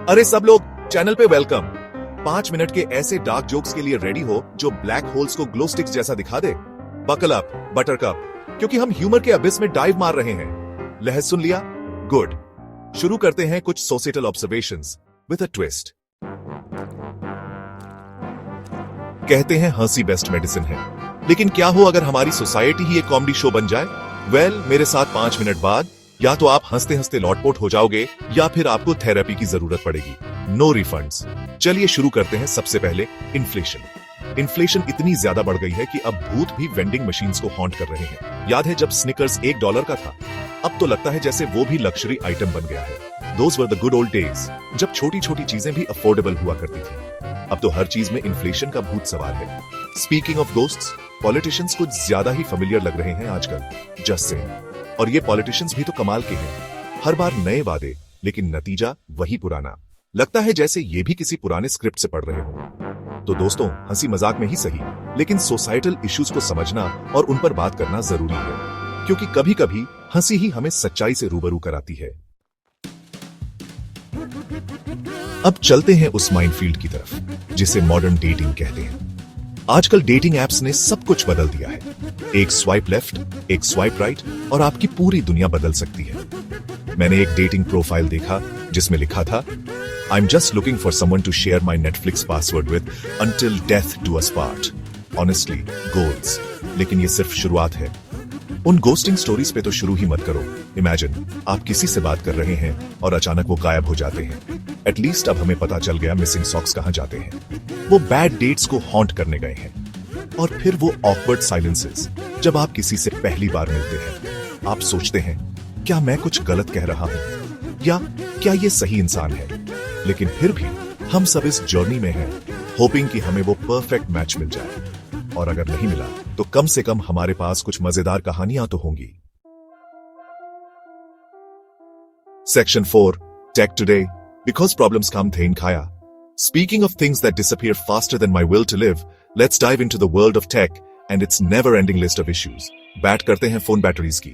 अरे सब लोग चैनल पे वेलकम। 5 मिनट के ऐसे डार्क जोक्स के लिए रेडी हो जो ब्लैक होल्स को ग्लो स्टिक्स जैसा दिखा दे। बकल अप बटरकप, क्योंकि हम ह्यूमर के अबिस में डाइव मार रहे हैं। लहर सुन लिया? गुड। शुरू करते हैं कुछ societal observations with a twist. कहते हैं हंसी बेस्ट मेडिसिन है, लेकिन क्या हो अगर हमारी सोसाइटी ही एक कॉमेडी शो बन जाए? वेल, मेरे साथ 5 मिनट बाद या तो आप हंसते हंसते लॉटपोट हो जाओगे या फिर आपको थेरेपी की जरूरत पड़ेगी। No refunds. चलिए शुरू करते हैं। सबसे पहले इन्फ्लेशन इतनी ज्यादा बढ़ गई है कि अब भूत भी वेंडिंग मशीन्स को हॉन्ट कर रहे हैं। याद है जब स्निकर्स $1 का था? अब तो लगता है जैसे वो भी लग्जरी आइटम बन गया है। Those were the good old days, जब छोटी छोटी चीजें भी अफोर्डेबल हुआ करती थी। अब तो हर चीज में इन्फ्लेशन का भूत सवार है। स्पीकिंग ऑफ गोस्ट्स, पॉलिटिशियंस कुछ ज्यादा ही फेमिलियर लग रहे हैं आजकल। जस्ट से, और ये पॉलिटिशियंस भी तो कमाल के हैं। हर बार नए वादे, लेकिन नतीजा वही पुराना। लगता है जैसे ये भी किसी पुराने स्क्रिप्ट से पढ़ रहे हो। तो दोस्तों, हंसी मजाक में ही सही, लेकिन सोसाइटल इश्यूज को समझना और उन पर बात करना जरूरी है, क्योंकि कभी कभी हंसी ही हमें सच्चाई से रूबरू कराती है। अब चलते हैं उस माइनफील्ड की तरफ जिसे मॉडर्न डेटिंग कहते हैं। आजकल डेटिंग एप्स ने सब कुछ बदल दिया है। एक स्वाइप लेफ्ट, एक स्वाइप राइट और आपकी पूरी दुनिया बदल सकती है। मैंने एक डेटिंग प्रोफाइल देखा जिसमें लिखा था, I am just looking for someone to share my Netflix password with until death do us part. Honestly, goals. लेकिन ये सिर्फ शुरुआत है। उन गोस्टिंग स्टोरीज पे तो शुरू ही मत करो। इमेजिन आप किसी से बात कर रहे हैं और अचानक वो गायब हो जाते हैं। एटलीस्ट अब हमें पता चल गया मिसिंग सॉक्स कहां जाते हैं। वो बैड डेट्स को हॉन्ट करने गए हैं। और फिर वो ऑकवर्ड साइलेंसेस, जब आप किसी से पहली बार मिलते हैं। आप सोचते हैं, क्या मैं कुछ गलत कह रहा हूं, या क्या ये सही इंसान है? लेकिन फिर भी हम सब इस जर्नी में हैं, होपिंग कि हमें वो परफेक्ट मैच मिल जाए। और अगर नहीं मिला तो कम से कम हमारे पास कुछ मजेदार कहानियां तो होंगी। Section 4, take today, because problems come thein khaya. Speaking of things that disappear faster than my will to live, let's dive into the world of tech and its never-ending list of issues. Bat करते हैं phone batteries की।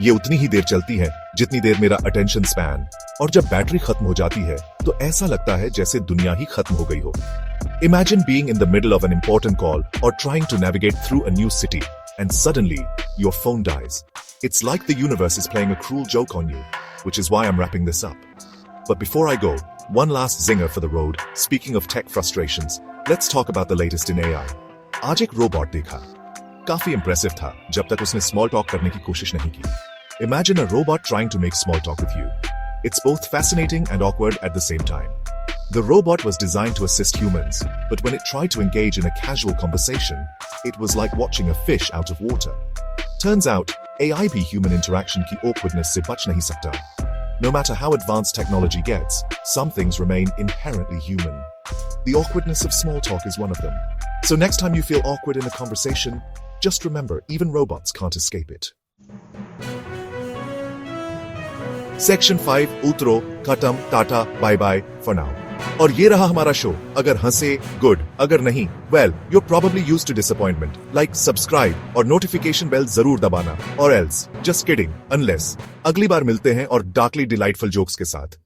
ये उतनी ही देर चलती है जितनी देर मेरा attention span, और जब बैटरी खत्म हो जाती है तो ऐसा लगता है जैसे दुनिया ही खत्म हो गई हो। Imagine being in the middle of an important call or trying to navigate through a new city, and suddenly your phone dies. It's like the universe is playing a cruel joke on you, which is why I'm wrapping this up. But before I go, one last zinger for the road. Speaking of tech frustrations, let's talk about the latest in AI. आज एक robot देखा, काफी impressive था जब तक उसने small talk करने की कोशिश नहीं की। Imagine a robot trying to make small talk with you. It's both fascinating and awkward at the same time. The robot was designed to assist humans, but when it tried to engage in a casual conversation, it was like watching a fish out of water. Turns out, AI भी human interaction की awkwardness से बच नहीं सकता. No matter how advanced technology gets, some things remain inherently human. The awkwardness of small talk is one of them. So next time you feel awkward in a conversation, just remember, even robots can't escape it. Section 5, उतरो, खत्म, tata, bye bye for now. और ये रहा हमारा show. अगर हंसे, good. अगर नहीं, well, you're probably used to disappointment. Like, subscribe और notification bell जरूर दबाना। और else, just kidding, unless। अगली बार मिलते हैं और डार्कली डिलाइटफुल जोक्स के साथ।